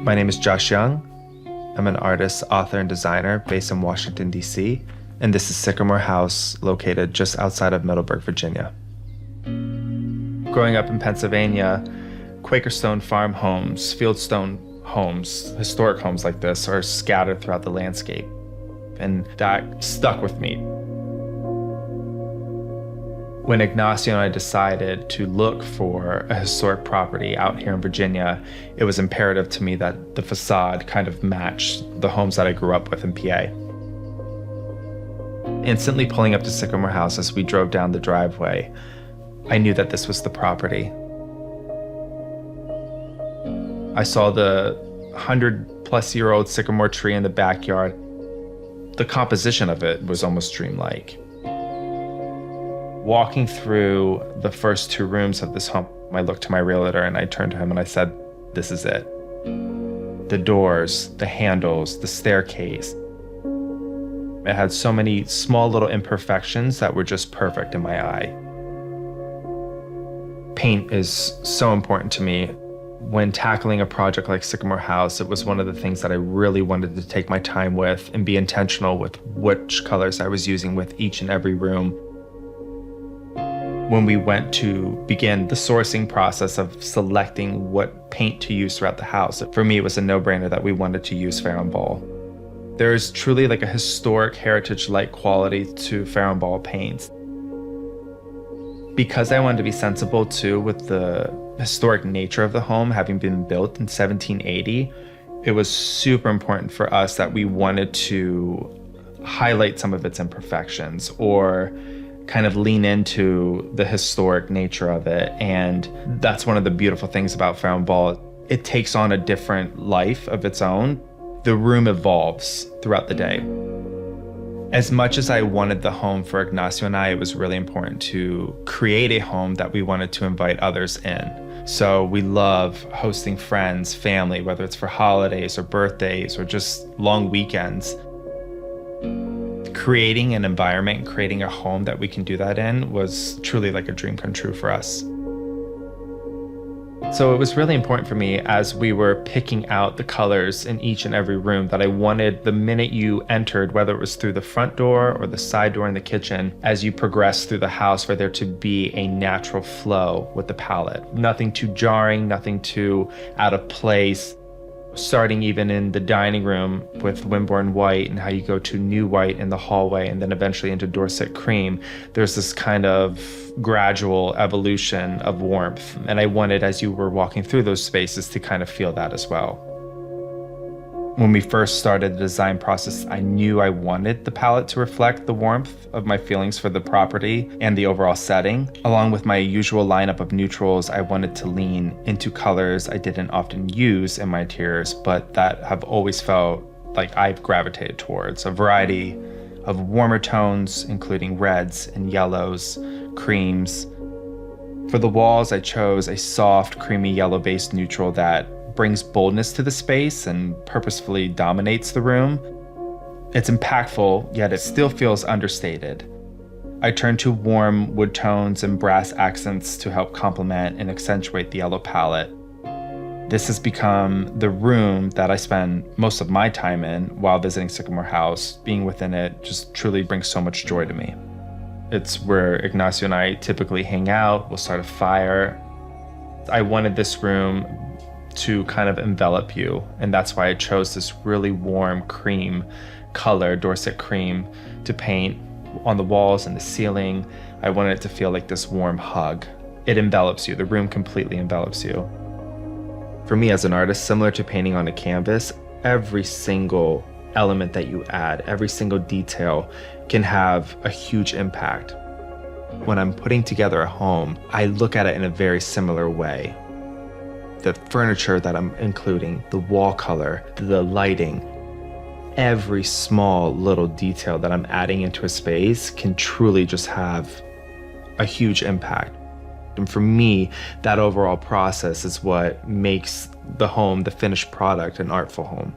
My name is Josh Young. I'm an artist, author, and designer based in Washington, D.C., and this is Sycamore House, located just outside of Middleburg, Virginia. Growing up in Pennsylvania, Quaker stone farm homes, fieldstone homes, historic homes like this are scattered throughout the landscape, and that stuck with me. When Ignacio and I decided to look for a historic property out here in Virginia, it was imperative to me that the facade kind of matched the homes that I grew up with in PA. Instantly pulling up to Sycamore House as we drove down the driveway, I knew that this was the property. I saw the 100-plus-year-old sycamore tree in the backyard. The composition of it was almost dreamlike. Walking through the first two rooms of this home, I looked to my realtor and I turned to him and I said, "This is it." The doors, the handles, the staircase. It had so many small little imperfections that were just perfect in my eye. Paint is so important to me. When tackling a project like Sycamore House, it was one of the things that I really wanted to take my time with and be intentional with which colors I was using with each and every room. When we went to begin the sourcing process of selecting what paint to use throughout the house, for me, it was a no-brainer that we wanted to use Farrow. There is truly like a historic heritage-like quality to Farrow paints. Because I wanted to be sensible too with the historic nature of the home, having been built in 1780, it was super important for us that we wanted to highlight some of its imperfections or kind of lean into the historic nature of it. And that's one of the beautiful things about Farrow. It takes on a different life of its own. The room evolves throughout the day. As much as I wanted the home for Ignacio and I, it was really important to create a home that we wanted to invite others in. So we love hosting friends, family, whether it's for holidays or birthdays or just long weekends. Creating an environment, creating a home that we can do that in was truly like a dream come true for us. So it was really important for me as we were picking out the colors in each and every room that I wanted the minute you entered, whether it was through the front door or the side door in the kitchen, as you progress through the house, for there to be a natural flow with the palette. Nothing too jarring, nothing too out of place. Starting even in the dining room with Wimborne white and how you go to new white in the hallway and then eventually into Dorset cream, there's this kind of gradual evolution of warmth. And I wanted, as you were walking through those spaces, to kind of feel that as well. When we first started the design process, I knew I wanted the palette to reflect the warmth of my feelings for the property and the overall setting. Along with my usual lineup of neutrals, I wanted to lean into colors I didn't often use in my interiors, but that have always felt like I've gravitated towards. A variety of warmer tones, including reds and yellows, creams. For the walls, I chose a soft, creamy yellow-based neutral that brings boldness to the space and purposefully dominates the room. It's impactful, yet it still feels understated. I turned to warm wood tones and brass accents to help complement and accentuate the yellow palette. This has become the room that I spend most of my time in while visiting Sycamore House. Being within it just truly brings so much joy to me. It's where Ignacio and I typically hang out. We'll start a fire. I wanted this room to kind of envelop you, and that's why I chose this really warm cream color, Dorset cream, to paint on the walls and the ceiling. I wanted it to feel like this warm hug. It envelops you. The room completely envelops you. For me as an artist, similar to painting on a canvas, every single element that you add, every single detail can have a huge impact. When I'm putting together a home, I look at it in a very similar way. The furniture that I'm including, the wall color, the lighting, every small little detail that I'm adding into a space can truly just have a huge impact. And for me, that overall process is what makes the home, the finished product, an artful home.